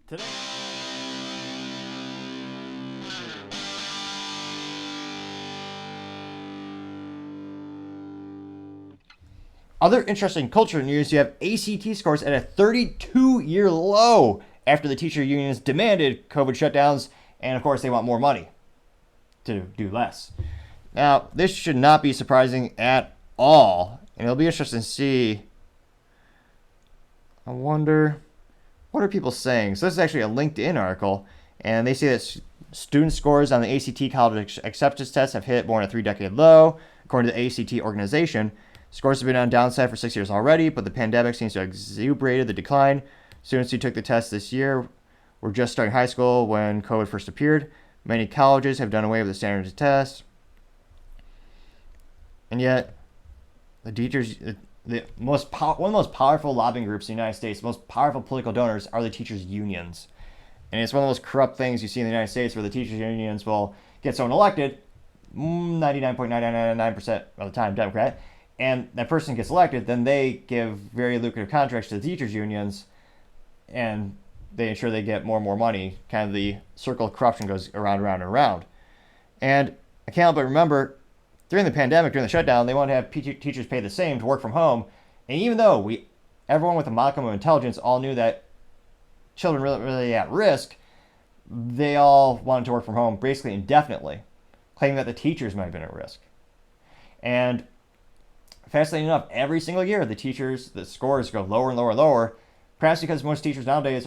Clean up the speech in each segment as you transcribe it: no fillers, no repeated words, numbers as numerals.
Today. Other interesting culture news, you have ACT scores at a 32-year low after the teacher unions demanded COVID shutdowns, and of course they want more money to do less. Now, this should not be surprising at all, and it'll be interesting to see. I wonder, what are people saying? So this is actually a LinkedIn article, and they say that student scores on the ACT college acceptance test have hit more than a 3-decade low, according to the ACT organization. Scores have been on downside for 6 years already, but the pandemic seems to have exuberated the decline. Students who took the test this year were just starting high school when COVID first appeared. Many colleges have done away with the standards test. And yet, the teachers, one of the most powerful lobbying groups in the United States, the most powerful political donors are the teachers' unions. And it's one of those corrupt things you see in the United States where the teachers' unions will get someone elected, 99.999% of the time Democrat, and that person gets elected, then they give very lucrative contracts to the teachers' unions, and they ensure they get more and more money. Kind of the circle of corruption goes around and around and around. And I can't help but remember, during the pandemic, during the shutdown, they wanted to have teachers pay the same to work from home. And even though everyone with a modicum of intelligence all knew that children really at risk, they all wanted to work from home basically indefinitely, claiming that the teachers might have been at risk. And fascinating enough, every single year the scores go lower and lower and lower, perhaps because many teachers nowadays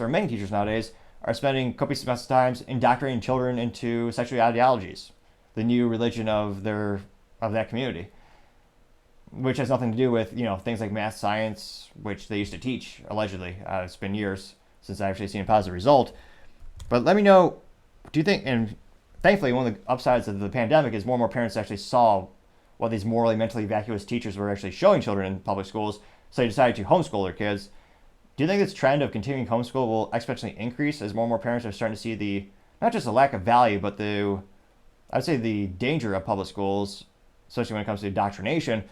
are spending copious amounts of time indoctrinating children into sexual ideologies, the new religion of that community, which has nothing to do with things like math, science, which they used to teach allegedly. It's been years since I've actually seen a positive result. But let me know, do you think? And thankfully, one of the upsides of the pandemic is more and more parents actually saw what these morally, mentally vacuous teachers were actually showing children in public schools, so they decided to homeschool their kids. Do you think this trend of continuing homeschool will exponentially increase as more and more parents are starting to see not just the lack of value, but I would say the danger of public schools, especially when it comes to indoctrination?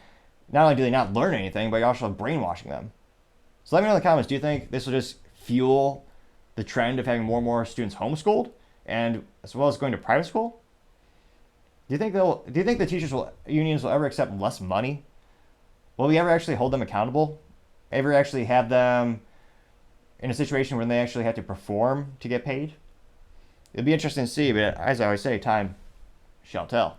Not only do they not learn anything, but you're also brainwashing them. So let me know in the comments, do you think this will just fuel the trend of having more and more students homeschooled, and as well as going to private school? Do you think the unions will ever accept less money? Will we ever actually hold them accountable? Ever actually have them in a situation where they actually have to perform to get paid? It'd be interesting to see, but as I always say, time shall tell.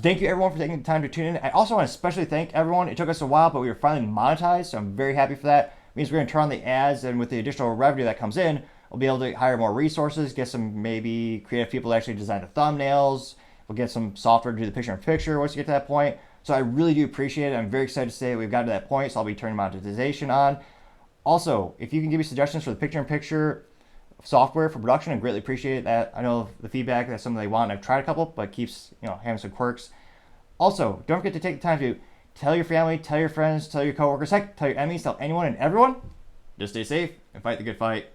Thank you everyone for taking the time to tune in. I also want to especially thank everyone. It took us a while, but we were finally monetized, so I'm very happy for that. It means we're going to turn on the ads, and with the additional revenue that comes in, we'll be able to hire more resources, get some maybe creative people to actually design the thumbnails. We'll get some software to do the picture-in-picture once you get to that point. So I really do appreciate it. I'm very excited to say that we've gotten to that point, so I'll be turning monetization on. Also, if you can give me suggestions for the picture-in-picture software for production, I greatly appreciate that. I know the feedback, that's something they want. I've tried a couple, but keeps having some quirks. Also, don't forget to take the time to tell your family, tell your friends, tell your coworkers, heck, tell your enemies, tell anyone and everyone. Just stay safe and fight the good fight.